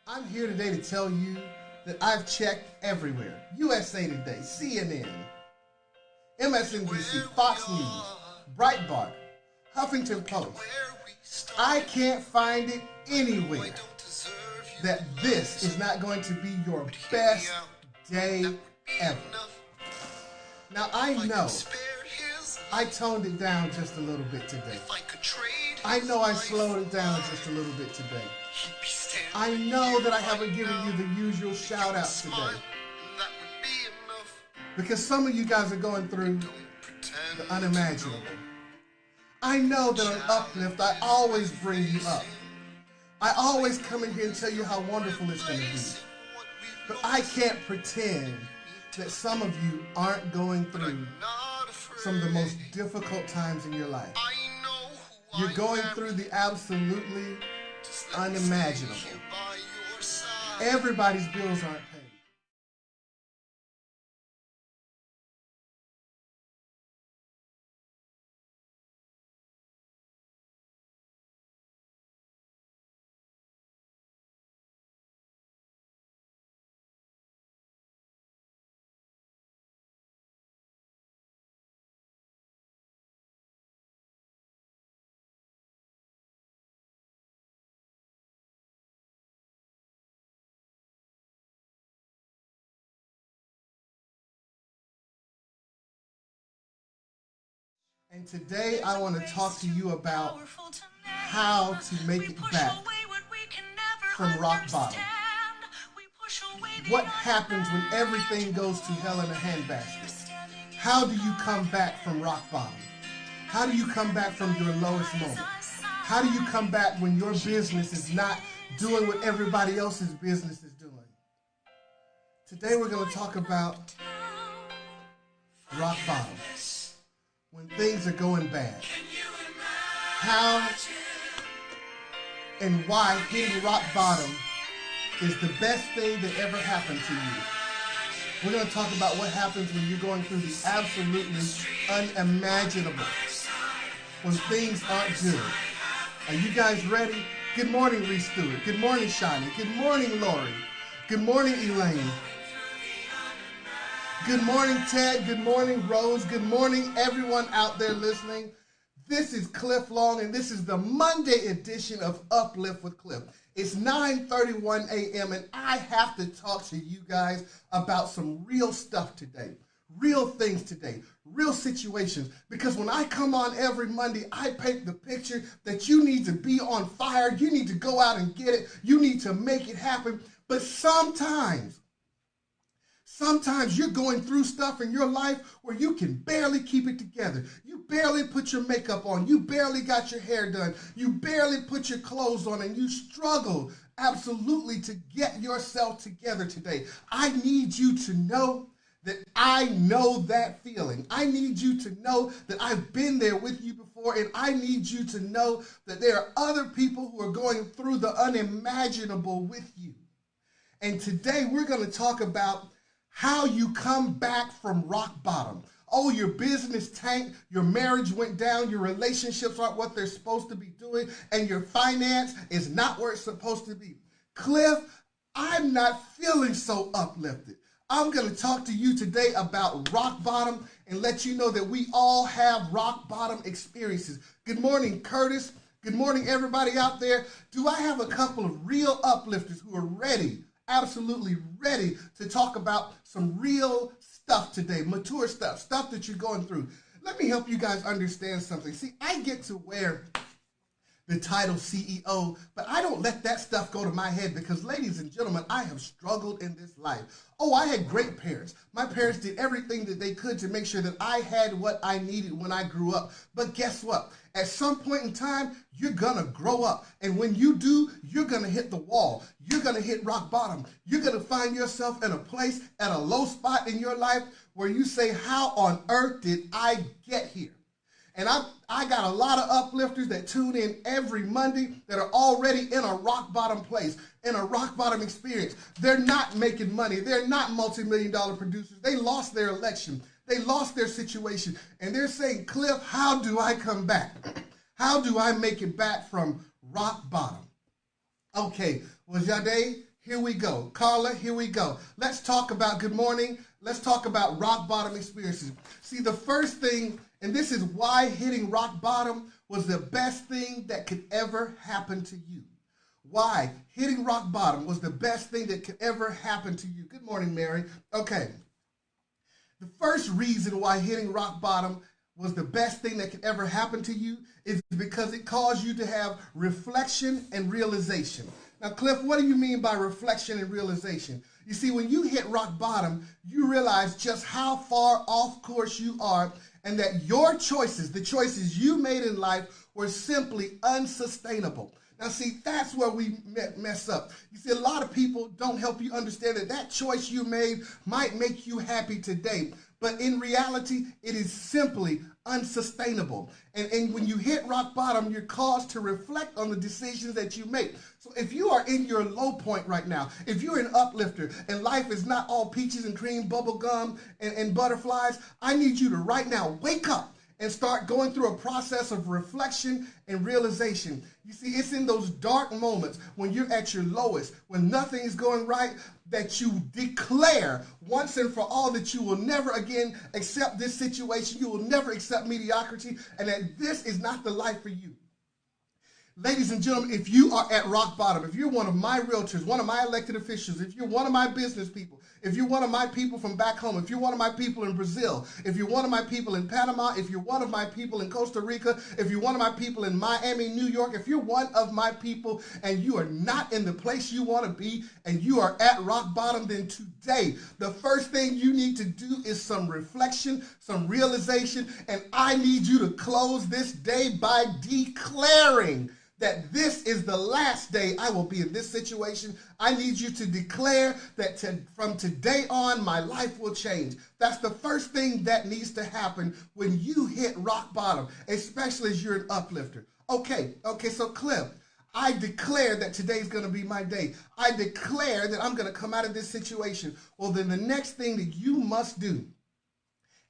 I'm here today to tell you that I've checked everywhere. USA Today, CNN, MSNBC, Fox News, Breitbart, Huffington Post. I can't find it anywhere that this is not going to be your best day ever. Now I know I toned it down just a little bit today. I know I slowed it down just a little bit today. I know that I haven't given you the usual shout outs today. Because some of you guys are going through the unimaginable. I know that on Uplift, I always bring you up. I always come in here and tell you how wonderful it's going to be. But I can't pretend that some of you aren't going through some of the most difficult times in your life. You're going through the absolutely unimaginable. Everybody's bills aren't paid. And today I want to talk to you about how to make it back from rock bottom. What happens when everything goes to hell in a handbasket? How do you come back from rock bottom? How do you come back from your lowest moment? How do you come back when your business is not doing what everybody else's business is doing? Today we're going to talk about rock bottom. When things are going bad. How and why hitting rock bottom is the best thing that ever happened to you. We're going to talk about what happens when you're going through the absolutely unimaginable. When things aren't good. Are you guys ready? Good morning, Reese Stewart. Good morning, Shani. Good morning, Lori. Good morning, Elaine. Good morning, Ted. Good morning, Rose. Good morning, everyone out there listening. This is Cliff Long, and this is the Monday edition of Uplift with Cliff. It's 9:31 a.m., and I have to talk to you guys about some real stuff today, real things today, real situations, because when I come on every Monday, I paint the picture that you need to be on fire, you need to go out and get it, you need to make it happen, but sometimes you're going through stuff in your life where you can barely keep it together. You barely put your makeup on. You barely got your hair done. You barely put your clothes on, and you struggle absolutely to get yourself together today. I need you to know that I know that feeling. I need you to know that I've been there with you before, and I need you to know that there are other people who are going through the unimaginable with you. And today we're going to talk about how you come back from rock bottom. Oh, your business tanked, your marriage went down, your relationships aren't what they're supposed to be doing, and your finance is not where it's supposed to be. Cliff, I'm not feeling so uplifted. I'm going to talk to you today about rock bottom and let you know that we all have rock bottom experiences. Good morning, Curtis. Good morning, everybody out there. Do I have a couple of real uplifters who are ready, absolutely ready to talk about some real stuff today, mature stuff, stuff that you're going through? Let me help you guys understand something. See, I get to wear the title CEO, but I don't let that stuff go to my head because, ladies and gentlemen, I have struggled in this life. Oh, I had great parents. My parents did everything that they could to make sure that I had what I needed when I grew up. But guess what? At some point in time, you're going to grow up. And when you do, you're going to hit the wall. You're going to hit rock bottom. You're going to find yourself in a place at a low spot in your life where you say, how on earth did I get here? And I got a lot of uplifters that tune in every Monday that are already in a rock bottom place, in a rock bottom experience. They're not making money. They're not multi-million-dollar producers. They lost their election. They lost their situation. And they're saying, Cliff, how do I come back? How do I make it back from rock bottom? Okay, well, Jade, Here we go. Carla, here we go. Let's talk about, good morning, let's talk about rock bottom experiences. See, the first thing, and this is why hitting rock bottom was the best thing that could ever happen to you. Why hitting rock bottom was the best thing that could ever happen to you. Good morning, Mary. Okay. The first reason why hitting rock bottom was the best thing that could ever happen to you is because it caused you to have reflection and realization. Now, Cliff, what do you mean by reflection and realization? You see, when you hit rock bottom, you realize just how far off course you are and that your choices, the choices you made in life, were simply unsustainable. Now, see, that's where we mess up. You see, a lot of people don't help you understand that that choice you made might make you happy today, but in reality, it is simply unsustainable. And when you hit rock bottom, you're caused to reflect on the decisions that you make. So if you are in your low point right now, if you're an uplifter and life is not all peaches and cream, bubble gum, and butterflies, I need you to right now wake up and start going through a process of reflection and realization. You see, it's in those dark moments when you're at your lowest, when nothing is going right, that you declare once and for all that you will never again accept this situation, you will never accept mediocrity, and that this is not the life for you. Ladies and gentlemen, if you are at rock bottom, if you're one of my realtors, one of my elected officials, if you're one of my business people, if you're one of my people from back home, if you're one of my people in Brazil, if you're one of my people in Panama, if you're one of my people in Costa Rica, if you're one of my people in Miami, New York, if you're one of my people and you are not in the place you want to be and you are at rock bottom, then today, the first thing you need to do is some reflection, some realization, and I need you to close this day by declaring that this is the last day I will be in this situation. I need you to declare that from today on, my life will change. That's the first thing that needs to happen when you hit rock bottom, especially as you're an uplifter. Okay, so Cliff, I declare that today's going to be my day. I declare that I'm going to come out of this situation. Well, then the next thing that you must do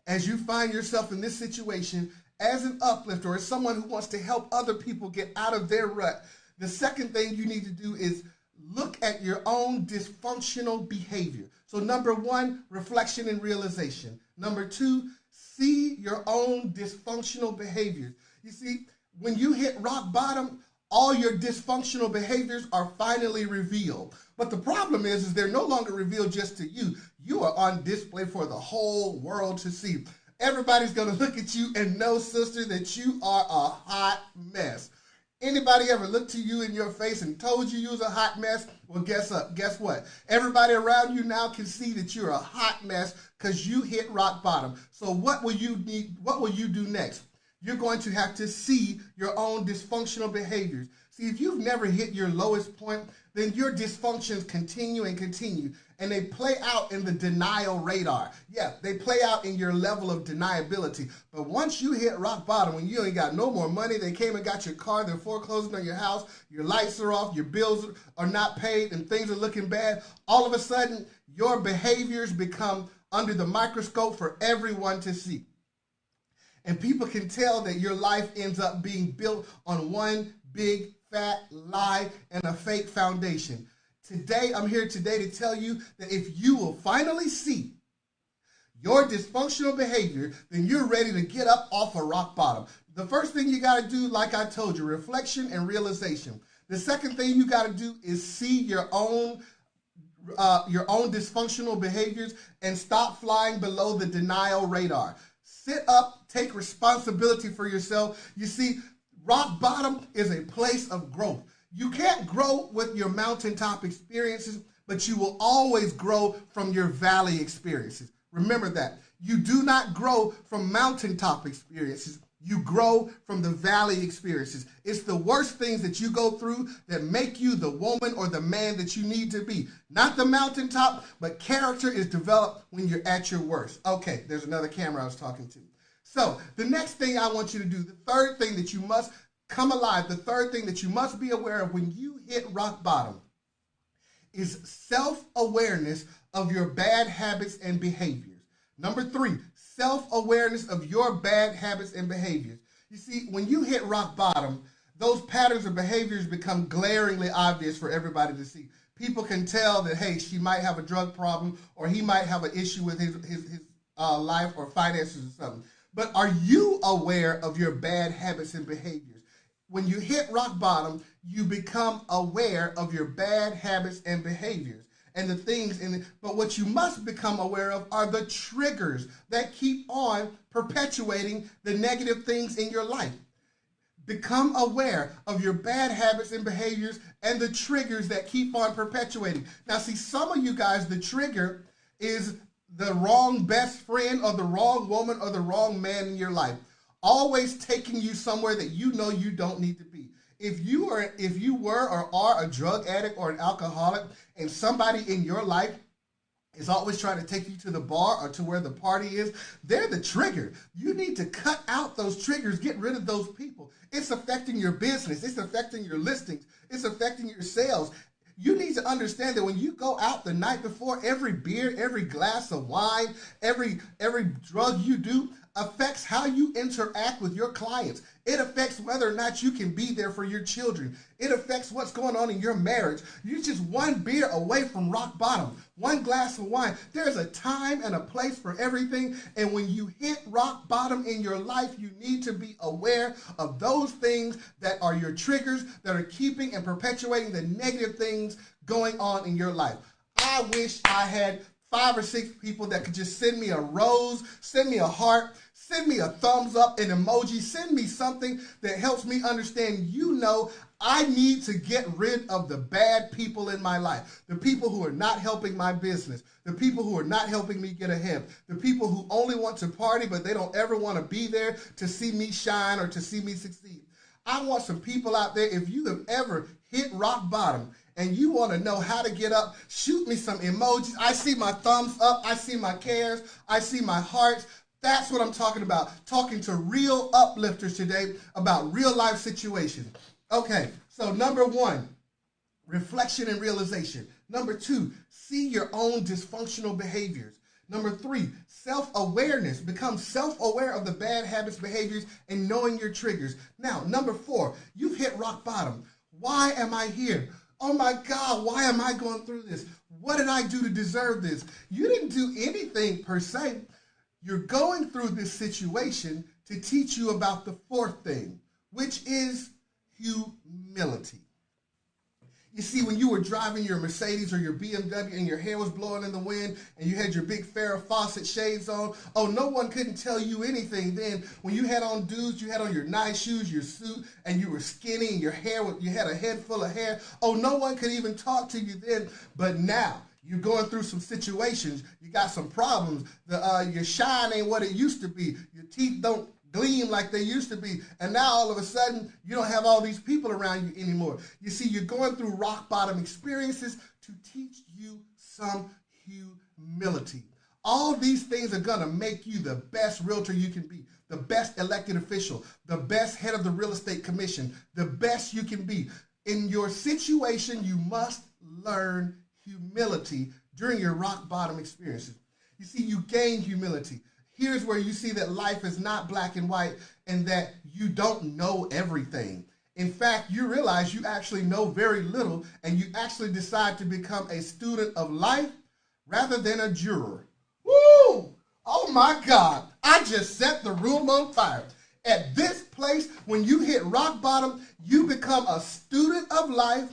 as you find yourself in this situation as an uplifter or as someone who wants to help other people get out of their rut, the second thing you need to do is look at your own dysfunctional behavior. So number one, reflection and realization. Number two, see your own dysfunctional behaviors. You see, when you hit rock bottom, all your dysfunctional behaviors are finally revealed. But the problem is they're no longer revealed just to you. You are on display for the whole world to see. Everybody's going to look at you and know, sister, that you are a hot mess. Anybody ever looked to you in your face and told you was a hot mess? Well, guess what? Everybody around you now can see that you're a hot mess because you hit rock bottom. So what will you need? What will you do next? You're going to have to see your own dysfunctional behaviors. See, if you've never hit your lowest point, then your dysfunctions continue and continue. And they play out in the denial radar. Yeah, they play out in your level of deniability. But once you hit rock bottom, when you ain't got no more money, they came and got your car, they're foreclosing on your house, your lights are off, your bills are not paid, and things are looking bad, all of a sudden, your behaviors become under the microscope for everyone to see. And people can tell that your life ends up being built on one big fat lie and a fake foundation. Today, I'm here today to tell you that if you will finally see your dysfunctional behavior, then you're ready to get up off of rock bottom. The first thing you got to do, like I told you, reflection and realization. The second thing you got to do is see your own dysfunctional behaviors and stop flying below the denial radar. Sit up, take responsibility for yourself. You see, rock bottom is a place of growth. You can't grow with your mountaintop experiences, but you will always grow from your valley experiences. Remember that. You do not grow from mountaintop experiences. You grow from the valley experiences. It's the worst things that you go through that make you the woman or the man that you need to be. Not the mountaintop, but character is developed when you're at your worst. Okay, there's another camera I was talking to. So the next thing I want you to do, the third thing that you must come alive, the third thing that you must be aware of when you hit rock bottom is self-awareness of your bad habits and behaviors. Number three, self-awareness of your bad habits and behaviors. You see, when you hit rock bottom, those patterns of behaviors become glaringly obvious for everybody to see. People can tell that, hey, she might have a drug problem or he might have an issue with his life or finances or something. But are you aware of your bad habits and behaviors? When you hit rock bottom, you become aware of your bad habits and behaviors and the things in it. But what you must become aware of are the triggers that keep on perpetuating the negative things in your life. Become aware of your bad habits and behaviors and the triggers that keep on perpetuating. Now, see, some of you guys, the trigger is the wrong best friend or the wrong woman or the wrong man in your life, always taking you somewhere that you know you don't need to be. If you were or are a drug addict or an alcoholic and somebody in your life is always trying to take you to the bar or to where the party is, they're the trigger. You need to cut out those triggers, get rid of those people. It's affecting your business. It's affecting your listings. It's affecting your sales. You need to understand that when you go out the night before, every beer, every glass of wine, every drug you do affects how you interact with your clients. It affects whether or not you can be there for your children. It affects what's going on in your marriage. You're just one beer away from rock bottom, one glass of wine. There's a time and a place for everything. And when you hit rock bottom in your life, you need to be aware of those things that are your triggers that are keeping and perpetuating the negative things going on in your life. I wish I had 5 or 6 people that could just send me a rose, send me a heart, send me a thumbs up, an emoji, send me something that helps me understand, I need to get rid of the bad people in my life, the people who are not helping my business, the people who are not helping me get ahead, the people who only want to party but they don't ever want to be there to see me shine or to see me succeed. I want some people out there, if you have ever hit rock bottom and you want to know how to get up, shoot me some emojis. I see my thumbs up. I see my cares. I see my hearts. That's what I'm talking about. Talking to real uplifters today about real life situations. Okay, so number 1, reflection and realization. Number 2, see your own dysfunctional behaviors. Number 3, self-awareness. Become self-aware of the bad habits, behaviors, and knowing your triggers. Now, number 4, you've hit rock bottom. Why am I here? Oh my God, why am I going through this? What did I do to deserve this? You didn't do anything per se. You're going through this situation to teach you about the 4th thing, which is humility. You see, when you were driving your Mercedes or your BMW and your hair was blowing in the wind and you had your big Farrah Fawcett shades on, no one couldn't tell you anything then. When you had on dudes, you had on your nice shoes, your suit, and you were skinny and you had a head full of hair, no one could even talk to you then. But now, you're going through some situations. You got some problems. Your shine ain't what it used to be. Your teeth don't gleam like they used to be. And now all of a sudden, you don't have all these people around you anymore. You see, you're going through rock bottom experiences to teach you some humility. All these things are going to make you the best realtor you can be, the best elected official, the best head of the real estate commission, the best you can be. In your situation, you must learn humility during your rock bottom experiences. You see, you gain humility. Here's where you see that life is not black and white and that you don't know everything. In fact, you realize you actually know very little and you actually decide to become a student of life rather than a juror. Woo! Oh my God, I just set the room on fire. At this place, when you hit rock bottom, you become a student of life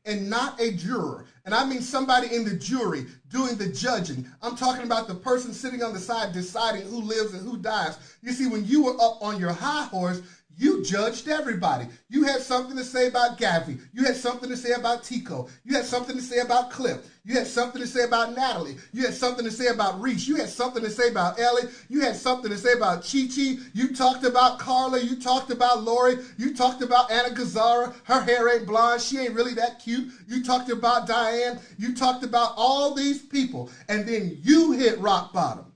and not a juror. And I mean somebody in the jury doing the judging. I'm talking about the person sitting on the side deciding who lives and who dies. You see, when you were up on your high horse, you judged everybody. You had something to say about Gavi. You had something to say about Tico. You had something to say about Cliff. You had something to say about Natalie. You had something to say about Reese. You had something to say about Ellie. You had something to say about Chi-Chi. You talked about Carla. You talked about Lori. You talked about Anna Gazzara. Her hair ain't blonde. She ain't really that cute. You talked about Diane. You talked about all these people. And then you hit rock bottom.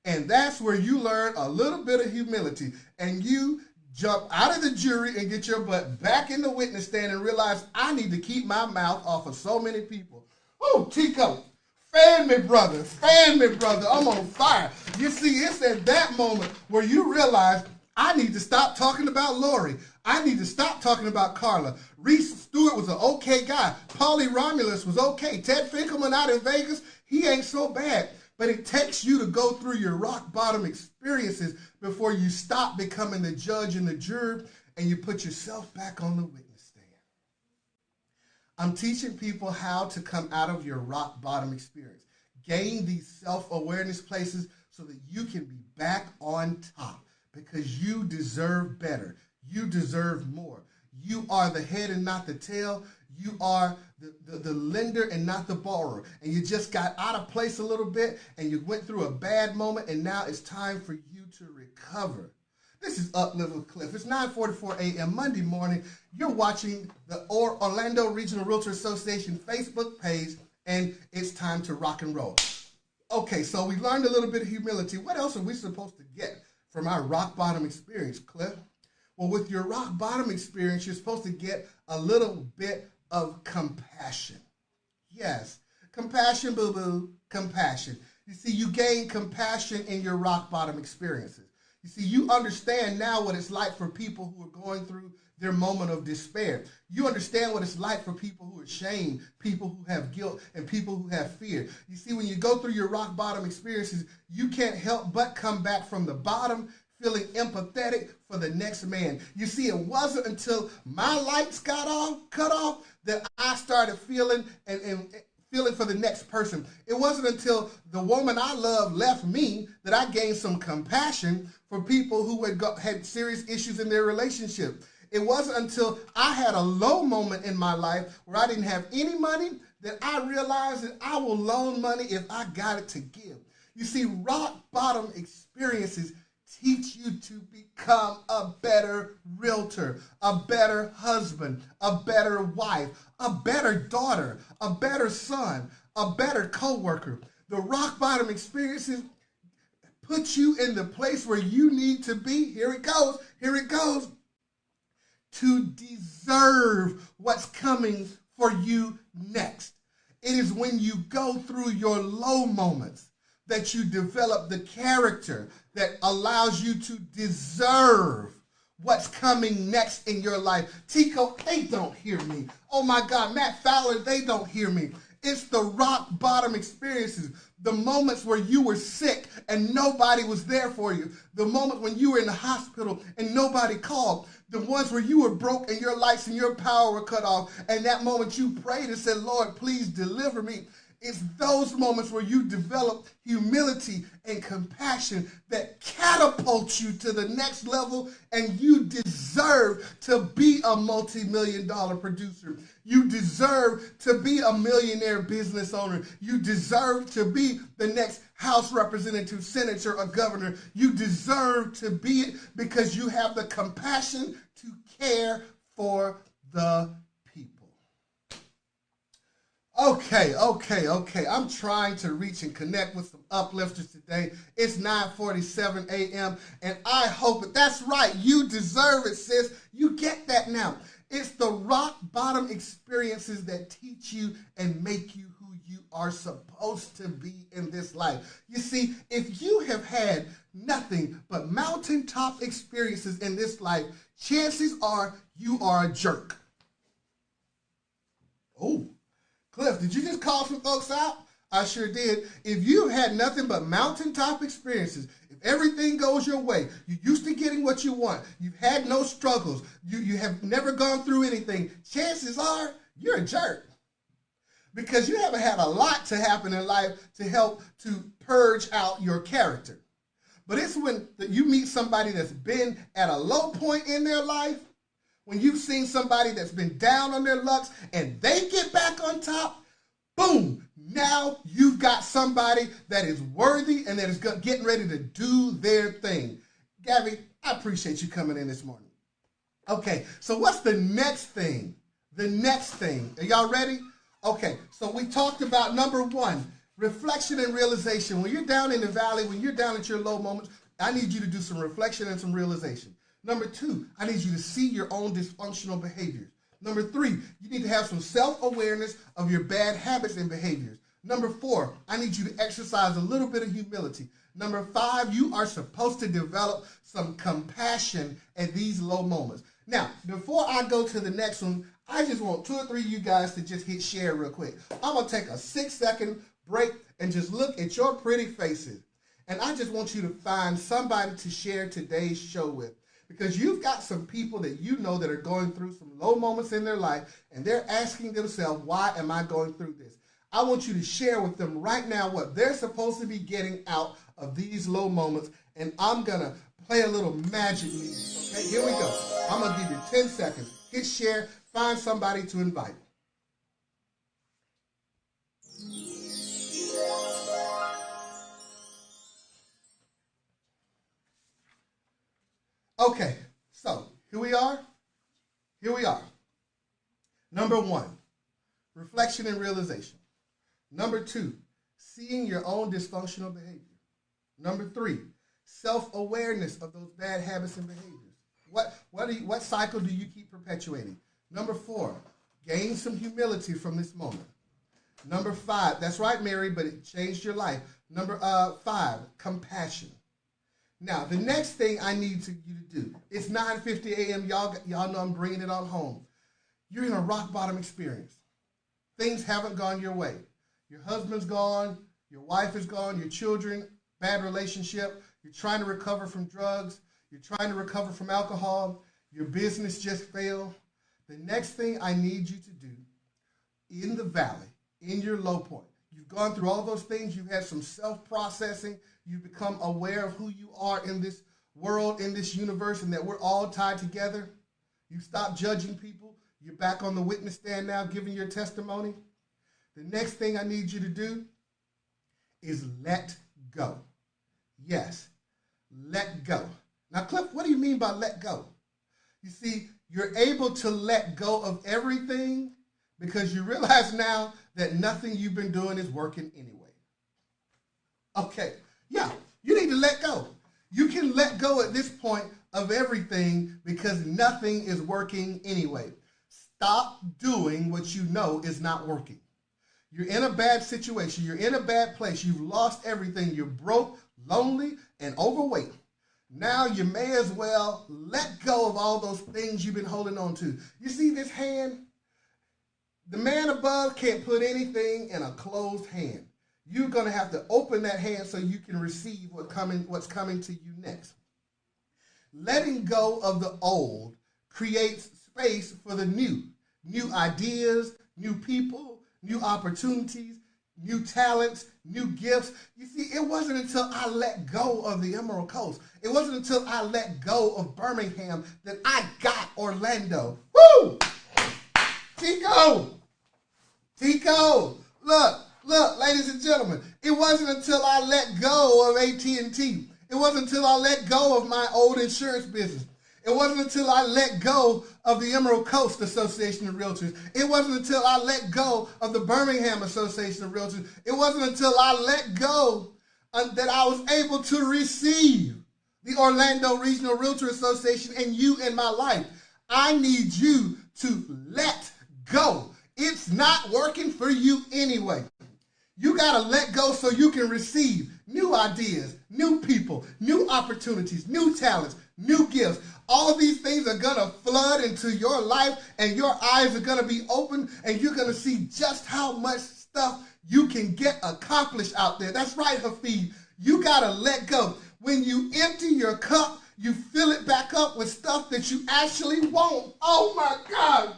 And that's where you learn a little bit of humility. And you jump out of the jury and get your butt back in the witness stand and realize I need to keep my mouth off of so many people. Oh, Tico, fan me, brother. Fan me, brother. I'm on fire. You see, it's at that moment where you realize I need to stop talking about Lori. I need to stop talking about Carla. Reese Stewart was an okay guy. Paulie Romulus was okay. Ted Finkelman out in Vegas, he ain't so bad. But it takes you to go through your rock bottom experiences before you stop becoming the judge and the juror and you put yourself back on the witness stand. I'm teaching people how to come out of your rock bottom experience. Gain these self-awareness places so that you can be back on top because you deserve better. You deserve more. You are the head and not the tail. You are the lender and not the borrower. And you just got out of place a little bit and you went through a bad moment and now it's time for you to recover. This is Uplift with Cliff. It's 9:44 a.m. Monday morning. You're watching the Orlando Regional Realtor Association Facebook page and it's time to rock and roll. Okay, so we learned a little bit of humility. What else are we supposed to get from our rock bottom experience, Cliff? Well, with your rock bottom experience, you're supposed to get a little bit of compassion. Yes, compassion, boo-boo, compassion. You see, you gain compassion in your rock bottom experiences. You see, you understand now what it's like for people who are going through their moment of despair. You understand what it's like for people who are ashamed, people who have guilt, and people who have fear. You see, when you go through your rock bottom experiences, you can't help but come back from the bottom feeling empathetic for the next man. You see, it wasn't until my lights cut off that I started feeling and feeling for the next person. It wasn't until the woman I love left me that I gained some compassion for people who had serious issues in their relationship. It wasn't until I had a low moment in my life where I didn't have any money that I realized that I will loan money if I got it to give. You see, rock bottom experiences teach you to become a better realtor, a better husband, a better wife, a better daughter, a better son, a better coworker. The rock bottom experiences put you in the place where you need to be. Here it goes. To deserve what's coming for you next. It is when you go through your low moments that you develop the character that allows you to deserve what's coming next in your life. Tico, they don't hear me. Oh my God, Matt Fowler, they don't hear me. It's the rock bottom experiences, the moments where you were sick and nobody was there for you, the moment when you were in the hospital and nobody called, the ones where you were broke and your lights and your power were cut off, and that moment you prayed and said, Lord, please deliver me. It's those moments where you develop humility and compassion that catapult you to the next level, and you deserve to be a multi-million-dollar producer. You deserve to be a millionaire business owner. You deserve to be the next House representative, senator, or governor. You deserve to be it because you have the compassion to care for the people. Okay. I'm trying to reach and connect with some uplifters today. It's 9:47 a.m. and I hope it. That's right. You deserve it, sis. You get that now. It's the rock bottom experiences that teach you and make you who you are supposed to be in this life. You see, if you have had nothing but mountaintop experiences in this life, chances are you are a jerk. Oh. Cliff, did you just call some folks out? I sure did. If you've had nothing but mountaintop experiences, if everything goes your way, you're used to getting what you want, you've had no struggles, you have never gone through anything, chances are you're a jerk. Because you haven't had a lot to happen in life to help to purge out your character. But it's when you meet somebody that's been at a low point in their life, when you've seen somebody that's been down on their lucks and they get back on top, boom, now you've got somebody that is worthy and that is getting ready to do their thing. Gabby, I appreciate you coming in this morning. Okay, so what's the next thing? The next thing. Are y'all ready? Okay, so we talked about number one, reflection and realization. When you're down in the valley, when you're down at your low moments, I need you to do some reflection and some realization. Number two, I need you to see your own dysfunctional behaviors. Number three, you need to have some self-awareness of your bad habits and behaviors. Number four, I need you to exercise a little bit of humility. Number 5, you are supposed to develop some compassion at these low moments. Now, before I go to the next one, I just want 2 or 3 of you guys to just hit share real quick. I'm going to take a 6-second break and just look at your pretty faces. And I just want you to find somebody to share today's show with. Because you've got some people that you know that are going through some low moments in their life, and they're asking themselves, why am I going through this? I want you to share with them right now what they're supposed to be getting out of these low moments, and I'm going to play a little magic music. Okay, here we go. I'm going to give you 10 seconds. Hit share. Find somebody to invite. Okay, so here we are. Here we are. Number 1, reflection and realization. Number 2, seeing your own dysfunctional behavior. Number 3, self-awareness of those bad habits and behaviors. What cycle do you keep perpetuating? Number 4, gain some humility from this moment. Number 5, that's right, Mary, but it changed your life. Number 5, compassion. Now, the next thing I need you to do, it's 9:50 a.m. Y'all know I'm bringing it on home. You're in a rock bottom experience. Things haven't gone your way. Your husband's gone. Your wife is gone. Your children, bad relationship. You're trying to recover from drugs. You're trying to recover from alcohol. Your business just failed. The next thing I need you to do in the valley, in your low point, you've gone through all those things. You've had some self-processing. You've become aware of who you are in this world, in this universe, and that we're all tied together. You stop judging people. You're back on the witness stand now, giving your testimony. The next thing I need you to do is let go. Yes, let go. Now, Cliff, what do you mean by let go? You see, you're able to let go of everything because you realize now that nothing you've been doing is working anyway. Okay, yeah, you need to let go. You can let go at this point of everything because nothing is working anyway. Stop doing what you know is not working. You're in a bad situation. You're in a bad place. You've lost everything. You're broke, lonely, and overweight. Now you may as well let go of all those things you've been holding on to. You see this hand? The man above can't put anything in a closed hand. You're going to have to open that hand so you can receive what's coming to you next. Letting go of the old creates space for the new. New ideas, new people, new opportunities, new talents, new gifts. You see, it wasn't until I let go of the Emerald Coast, it wasn't until I let go of Birmingham that I got Orlando. Woo! Tico, look, ladies and gentlemen, it wasn't until I let go of AT&T. It wasn't until I let go of my old insurance business. It wasn't until I let go of the Emerald Coast Association of Realtors. It wasn't until I let go of the Birmingham Association of Realtors. It wasn't until I let go that I was able to receive the Orlando Regional Realtor Association and you in my life. I need you to let go. It's not working for you anyway. You got to let go so you can receive new ideas, new people, new opportunities, new talents, new gifts. All of these things are going to flood into your life and your eyes are going to be open and you're going to see just how much stuff you can get accomplished out there. That's right, Hafid. You got to let go. When you empty your cup, you fill it back up with stuff that you actually want. Oh my God.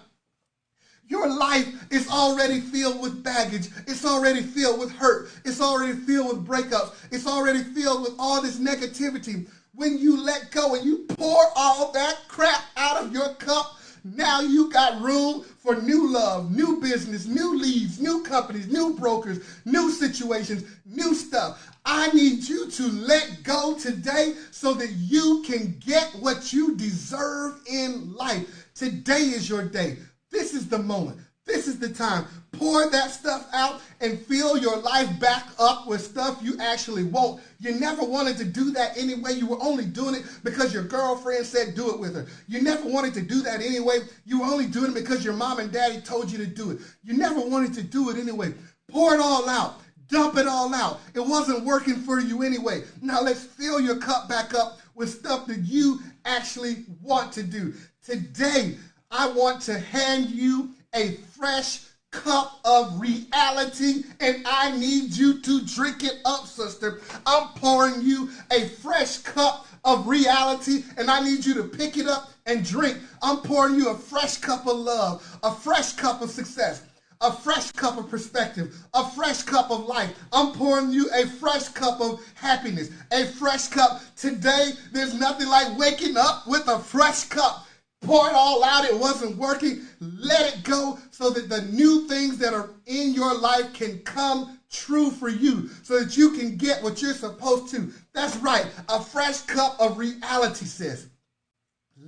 Your life is already filled with baggage. It's already filled with hurt. It's already filled with breakups. It's already filled with all this negativity. When you let go and you pour all that crap out of your cup, now you got room for new love, new business, new leads, new companies, new brokers, new situations, new stuff. I need you to let go today so that you can get what you deserve in life. Today is your day. This is the moment. This is the time. Pour that stuff out and fill your life back up with stuff you actually want. You never wanted to do that anyway. You were only doing it because your girlfriend said do it with her. You never wanted to do that anyway. You were only doing it because your mom and daddy told you to do it. You never wanted to do it anyway. Pour it all out. Dump it all out. It wasn't working for you anyway. Now let's fill your cup back up with stuff that you actually want to do. Today, I want to hand you a fresh cup of reality, and I need you to drink it up, sister. I'm pouring you a fresh cup of reality, and I need you to pick it up and drink. I'm pouring you a fresh cup of love, a fresh cup of success, a fresh cup of perspective, a fresh cup of life. I'm pouring you a fresh cup of happiness, a fresh cup. Today, there's nothing like waking up with a fresh cup. Pour it all out. It wasn't working. Let it go so that the new things that are in your life can come true for you, so that you can get what you're supposed to. That's right. A fresh cup of reality, sis.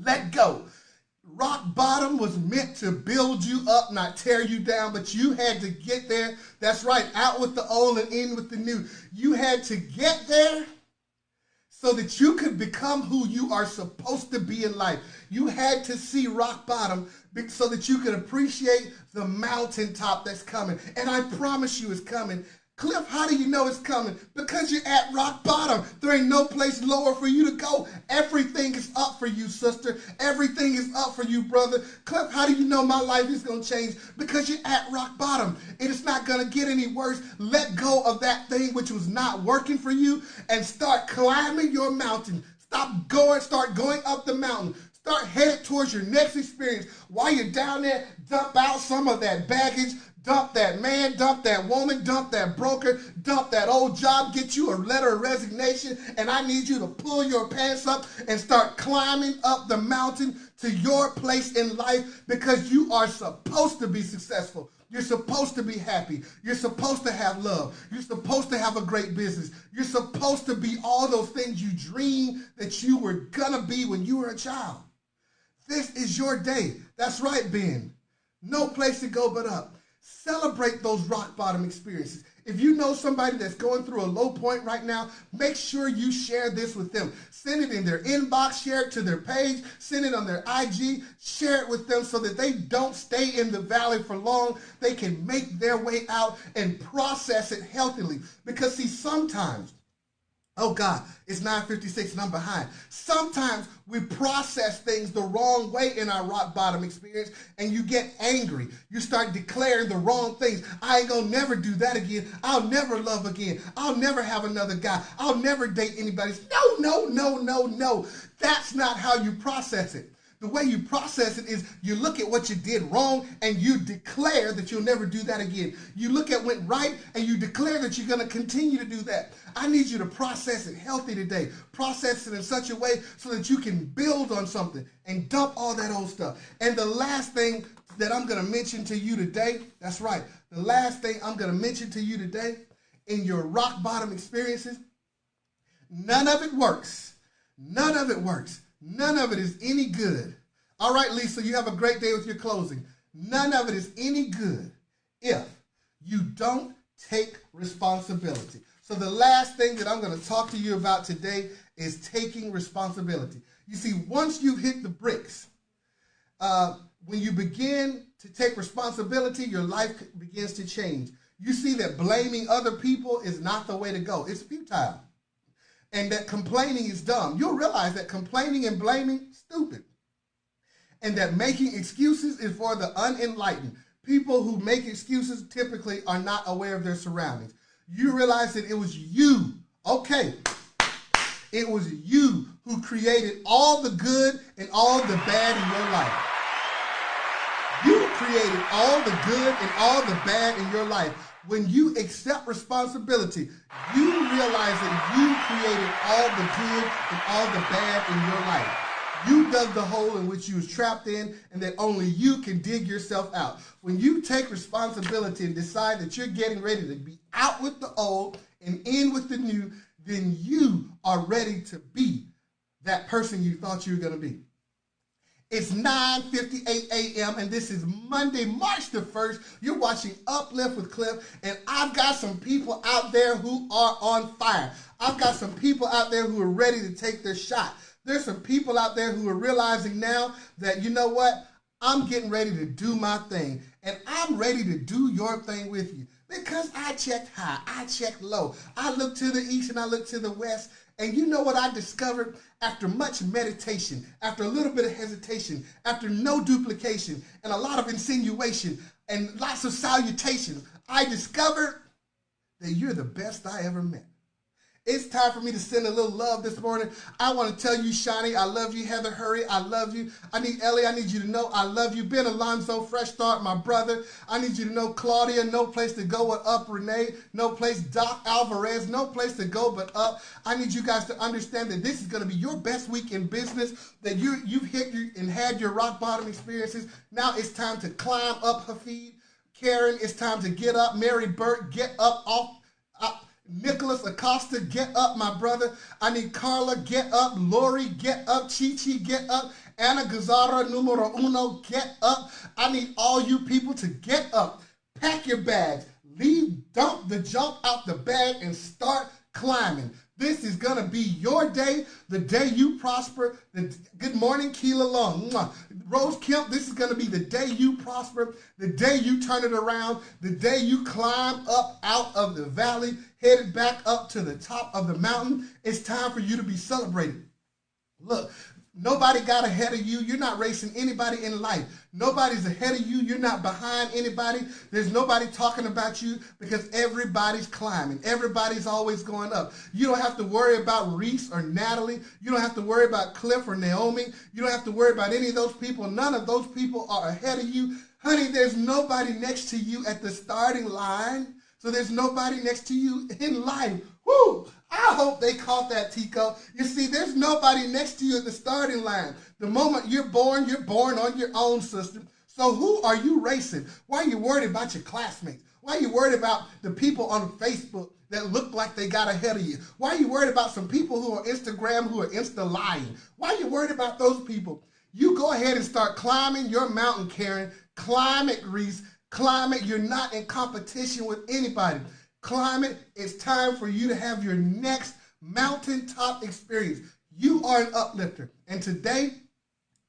Let go. Rock bottom was meant to build you up, not tear you down, but you had to get there. That's right. Out with the old and in with the new. You had to get there so that you could become who you are supposed to be in life. You had to see rock bottom so that you could appreciate the mountaintop that's coming. And I promise you it's coming. Cliff, how do you know it's coming? Because you're at rock bottom. There ain't no place lower for you to go. Everything is up for you, sister. Everything is up for you, brother. Cliff, how do you know my life is going to change? Because you're at rock bottom. It is not going to get any worse. Let go of that thing which was not working for you and start climbing your mountain. Start going up the mountain. Start headed towards your next experience. While you're down there, dump out some of that baggage. Dump that man, dump that woman, dump that broker, dump that old job, get you a letter of resignation, and I need you to pull your pants up and start climbing up the mountain to your place in life, because you are supposed to be successful. You're supposed to be happy. You're supposed to have love. You're supposed to have a great business. You're supposed to be all those things you dreamed that you were going to be when you were a child. This is your day. That's right, Ben. No place to go but up. Celebrate those rock bottom experiences. If you know somebody that's going through a low point right now, make sure you share this with them. Send it in their inbox, share it to their page, send it on their IG, share it with them so that they don't stay in the valley for long. They can make their way out and process it healthily. Because see, sometimes, oh God, it's 9:56 and I'm behind. Sometimes we process things the wrong way in our rock bottom experience, and you get angry. You start declaring the wrong things. I ain't gonna never do that again. I'll never love again. I'll never have another guy. I'll never date anybody. No. That's not how you process it. The way you process it is you look at what you did wrong and you declare that you'll never do that again. You look at what went right and you declare that you're going to continue to do that. I need you to process it healthy today. Process it in such a way so that you can build on something and dump all that old stuff. And the last thing that I'm going to mention to you today, that's right, the last thing I'm going to mention to you today in your rock bottom experiences, none of it works. None of it works. None of it is any good. All right, Lisa, you have a great day with your closing. None of it is any good if you don't take responsibility. So the last thing that I'm going to talk to you about today is taking responsibility. You see, once you've hit the bricks, when you begin to take responsibility, your life begins to change. You see that blaming other people is not the way to go. It's futile. And that complaining is dumb. You'll realize that complaining and blaming, stupid. And that making excuses is for the unenlightened. People who make excuses typically are not aware of their surroundings. You realize that it was you, okay, it was you who created all the good and all the bad in your life. You created all the good and all the bad in your life. When you accept responsibility, you realize that you created all the good and all the bad in your life. You dug the hole in which you was trapped in, and that only you can dig yourself out. When you take responsibility and decide that you're getting ready to be out with the old and in with the new, then you are ready to be that person you thought you were going to be. It's 9:58 a.m. and this is Monday, March the 1st. You're watching Uplift with Cliff, and I've got some people out there who are on fire. I've got some people out there who are ready to take their shot. There's some people out there who are realizing now that, you know what, I'm getting ready to do my thing, and I'm ready to do your thing with you. Because I checked high, I checked low. I looked to the east and I looked to the west. And you know what I discovered? After much meditation, after a little bit of hesitation, after no duplication, and a lot of insinuation, and lots of salutations, I discovered that you're the best I ever met. It's time for me to send a little love this morning. I want to tell you, Shani, I love you. Heather Hurry, I love you. I need Ellie, I need you to know I love you. Ben Alonzo, Fresh Start, my brother. I need you to know Claudia, no place to go but up. Renee, no place. Doc Alvarez, no place to go but up. I need you guys to understand that this is going to be your best week in business, that you've hit and had your rock bottom experiences. Now it's time to climb up, Hafid. Karen, it's time to get up. Mary Burt, get up off. Nicholas Acosta, get up, my brother. I need Carla, get up. Lori, get up. Chi-Chi, get up. Ana Gazara, numero uno, get up. I need all you people to get up. Pack your bags. Dump the junk out the bag and start climbing. This is going to be your day, the day you prosper. Good morning, Keela Long. Rose Kemp, this is going to be the day you prosper, the day you turn it around, the day you climb up out of the valley, headed back up to the top of the mountain. It's time for you to be celebrated. Look, nobody got ahead of you. You're not racing anybody in life. Nobody's ahead of you. You're not behind anybody. There's nobody talking about you because everybody's climbing. Everybody's always going up. You don't have to worry about Reese or Natalie. You don't have to worry about Cliff or Naomi. You don't have to worry about any of those people. None of those people are ahead of you. Honey, there's nobody next to you at the starting line. So there's nobody next to you in life. Woo! I hope they caught that, Tico. You see, there's nobody next to you at the starting line. The moment you're born on your own, sister. So who are you racing? Why are you worried about your classmates? Why are you worried about the people on Facebook that look like they got ahead of you? Why are you worried about some people who are Instagram, who are Insta-lying? Why are you worried about those people? You go ahead and start climbing your mountain, Karen. Climb it, Reese. Climb it. You're not in competition with anybody. Climb it. It's time for you to have your next mountaintop experience. You are an uplifter. And today,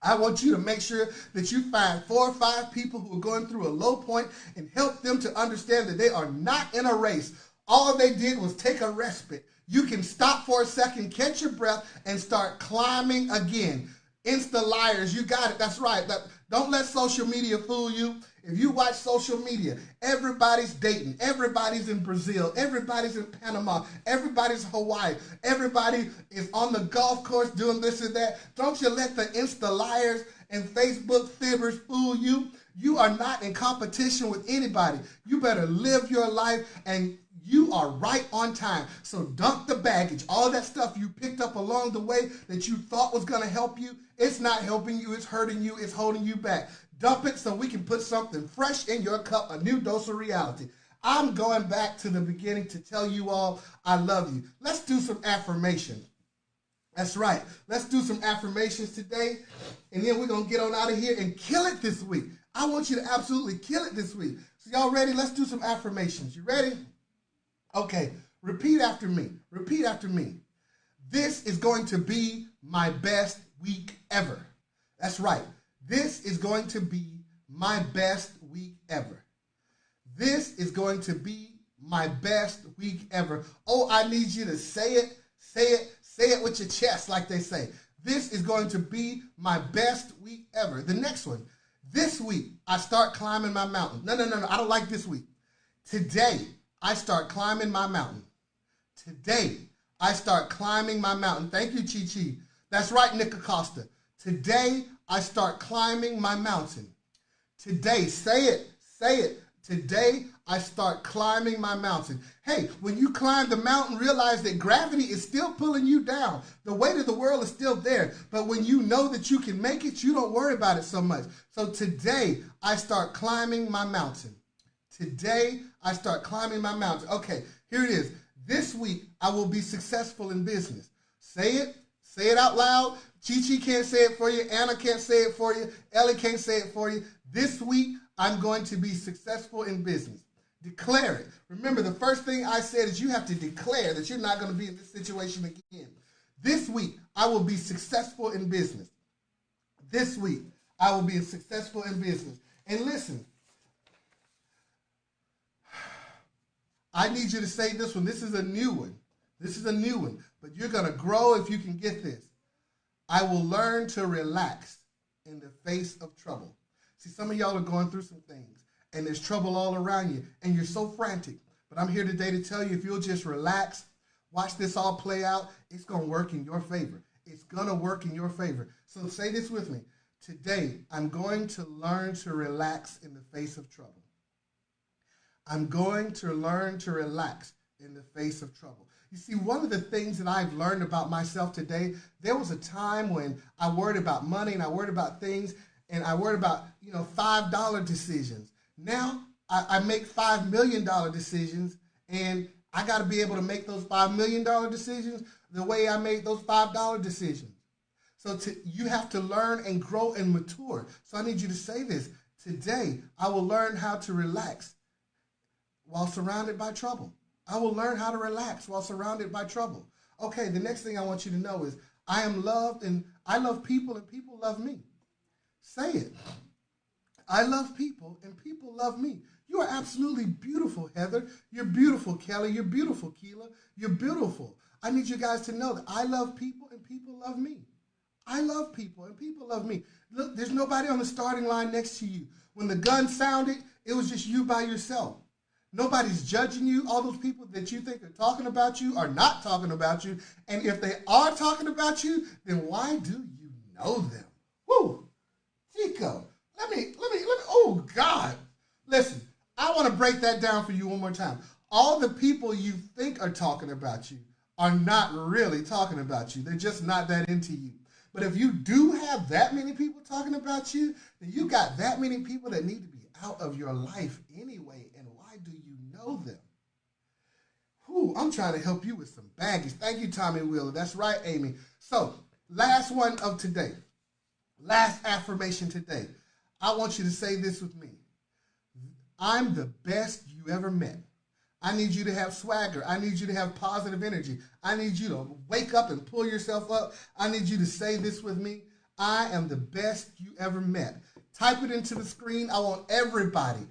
I want you to make sure that you find 4 or 5 people who are going through a low point and help them to understand that they are not in a race. All they did was take a respite. You can stop for a second, catch your breath, and start climbing again. Insta liars, you got it. That's right. Don't let social media fool you. If you watch social media, everybody's dating. Everybody's in Brazil. Everybody's in Panama. Everybody's Hawaii. Everybody is on the golf course doing this and that. Don't you let the Insta liars and Facebook fibbers fool you. You are not in competition with anybody. You better live your life, and you are right on time. So dump the baggage. All that stuff you picked up along the way that you thought was going to help you, it's not helping you. It's hurting you. It's holding you back. Dump it so we can put something fresh in your cup, a new dose of reality. I'm going back to the beginning to tell you all I love you. Let's do some affirmations. That's right. Let's do some affirmations today, and then we're going to get on out of here and kill it this week. I want you to absolutely kill it this week. So y'all ready? Let's do some affirmations. You ready? Okay. Repeat after me. Repeat after me. This is going to be my best week ever. That's right. This is going to be my best week ever. This is going to be my best week ever. Oh, I need you to say it, say it, say it with your chest like they say. This is going to be my best week ever. The next one. This week, I start climbing my mountain. No. I don't like this week. Today, I start climbing my mountain. Today, I start climbing my mountain. Thank you, Chi-Chi. That's right, Nick Acosta. Today, I start climbing my mountain. Today, say it, say it. Today, I start climbing my mountain. Hey, when you climb the mountain, realize that gravity is still pulling you down. The weight of the world is still there. But when you know that you can make it, you don't worry about it so much. So today, I start climbing my mountain. Today, I start climbing my mountain. Okay, here it is. This week, I will be successful in business. Say it out loud. Chi-Chi can't say it for you. Anna can't say it for you. Ellie can't say it for you. This week, I'm going to be successful in business. Declare it. Remember, the first thing I said is you have to declare that you're not going to be in this situation again. This week, I will be successful in business. This week, I will be successful in business. And listen, I need you to say this one. This is a new one. This is a new one. But you're going to grow if you can get this. I will learn to relax in the face of trouble. See, some of y'all are going through some things, and there's trouble all around you, and you're so frantic. But I'm here today to tell you, if you'll just relax, watch this all play out, it's going to work in your favor. It's going to work in your favor. So say this with me. Today, I'm going to learn to relax in the face of trouble. I'm going to learn to relax in the face of trouble. You see, one of the things that I've learned about myself today, there was a time when I worried about money and I worried about things and I worried about, $5 decisions. Now I make $5 million decisions, and I got to be able to make those $5 million decisions the way I made those $5 decisions. So you have to learn and grow and mature. So I need you to say this. Today, I will learn how to relax while surrounded by trouble. I will learn how to relax while surrounded by trouble. Okay, the next thing I want you to know is I am loved and I love people and people love me. Say it. I love people and people love me. You are absolutely beautiful, Heather. You're beautiful, Kelly. You're beautiful, Keela. You're beautiful. I need you guys to know that I love people and people love me. I love people and people love me. Look, there's nobody on the starting line next to you. When the gun sounded, it was just you by yourself. Nobody's judging you. All those people that you think are talking about you are not talking about you. And if they are talking about you, then why do you know them? Woo! Chico, let me, oh God. Listen, I want to break that down for you one more time. All the people you think are talking about you are not really talking about you. They're just not that into you. But if you do have that many people talking about you, then you got that many people that need to be out of your life anyway. And why do you know them? Whew, I'm trying to help you with some baggage. Thank you, Tommy Wheeler. That's right, Amy. So, last one of today. Last affirmation today. I want you to say this with me. I'm the best you ever met. I need you to have swagger. I need you to have positive energy. I need you to wake up and pull yourself up. I need you to say this with me. I am the best you ever met. Type it into the screen. I want everybody,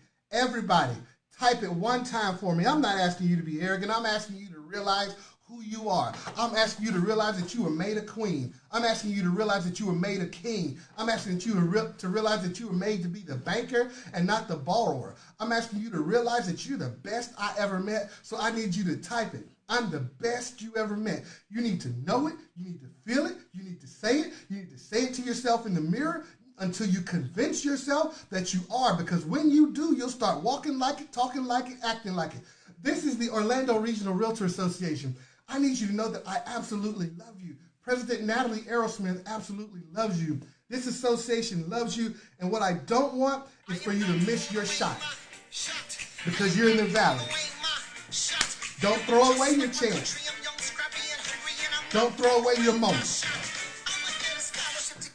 type it one time for me. I'm not asking you to be arrogant. I'm asking you to realize who you are. I'm asking you to realize that you were made a queen. I'm asking you to realize that you were made a king. I'm asking you to realize that you were made to be the banker and not the borrower. I'm asking you to realize that you're the best I ever met. So I need you to type it. I'm the best you ever met. You need to know it. You need to feel it. You need to say it. You need to say it to yourself in the mirror until you convince yourself that you are. Because when you do, you'll start walking like it, talking like it, acting like it. This is the Orlando Regional Realtor Association. I need you to know that I absolutely love you. President Natalie Aerosmith absolutely loves you. This association loves you. And what I don't want is for you to miss your shot because you're in the valley. Don't throw away your chance. Don't throw away your moment.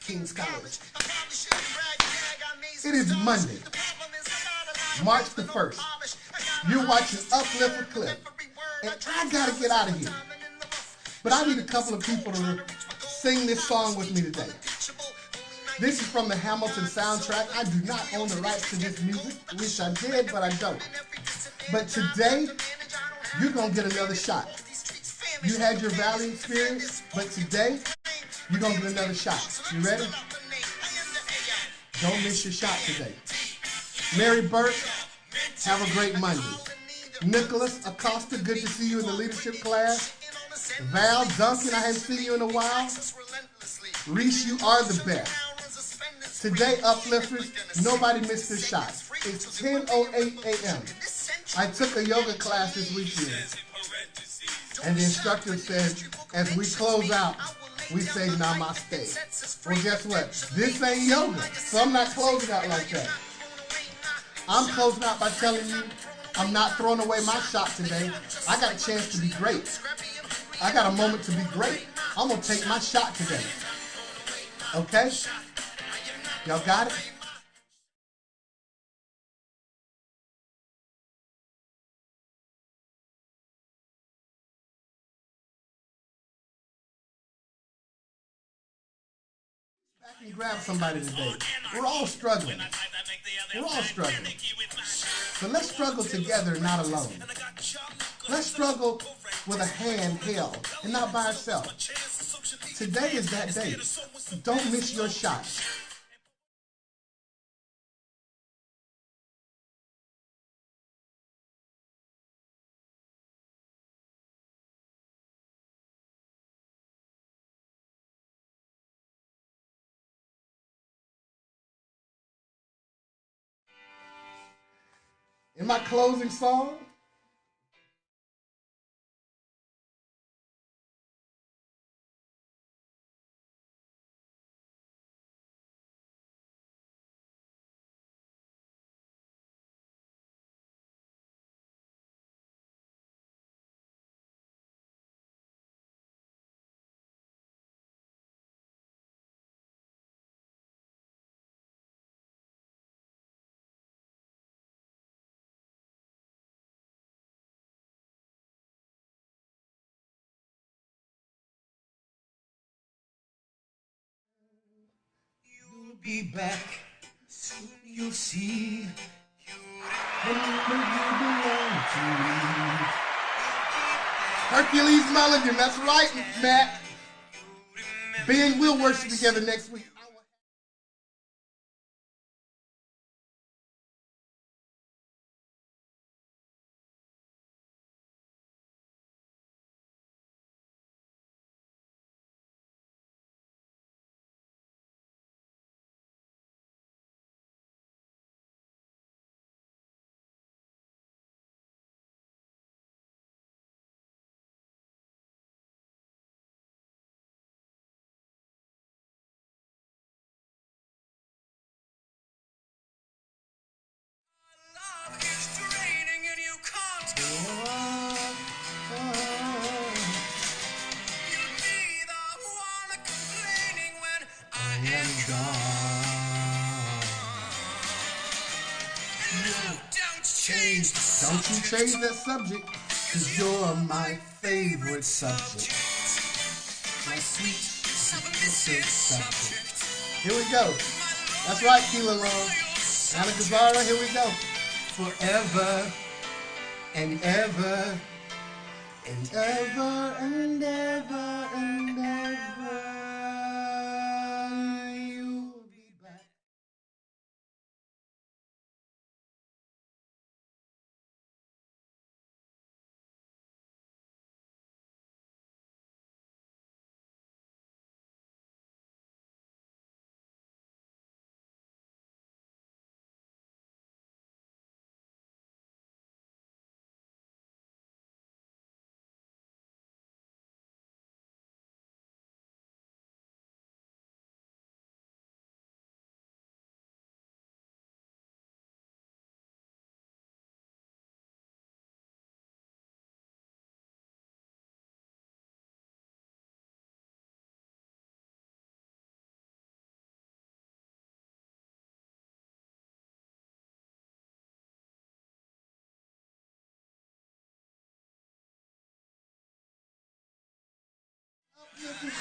King's College. It is Monday, March the 1st. You're watching Uplift with Cliff. And I gotta get out of here. But I need a couple of people to sing this song with me today. This is from the Hamilton soundtrack. I do not own the rights to this music. Wish I did, but I don't. But today, you're gonna get another shot. You had your valley experience, but today, you're gonna get another shot. You ready? Don't miss your shot today. Mary Burke, have a great Monday. Nicholas Acosta, good to see you in the leadership class. Val Duncan, I haven't seen you in a while. Reese, you are the best. Today, Uplifters, nobody missed their shot. It's 10:08 a.m. I took a yoga class this weekend. And the instructor said, as we close out, we say namaste. Well, guess what? This ain't yoga, so I'm not closing out like that. I'm closing out by telling you I'm not throwing away my shot today. I got a chance to be great. I got a moment to be great. I'm going to take my shot today. Okay? Y'all got it? Back and grab somebody today. We're all struggling. We're all struggling. So let's struggle together, not alone. Let's struggle with a hand held and not by ourselves. Today is that day. Don't miss your shot. In my closing song, you'll be back. Soon you'll see. Remember you belong to me. Hercules Mulligan, that's right, Matt. Ben, we'll worship together next week. Don't you change that subject, cause you're my favorite subject. My sweet, submissive subject. Here we go. That's right, Keelan Long. Anna Gazzara, here we go. Forever and ever and ever and ever and ever. You'll be back.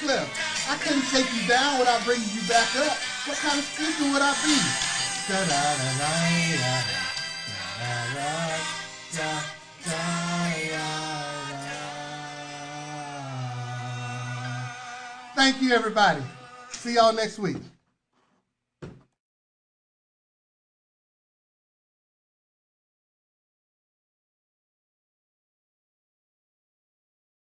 Cliff, I couldn't take you down without bringing you back up. What kind of speaker would I be? Thank you, everybody. See y'all next week.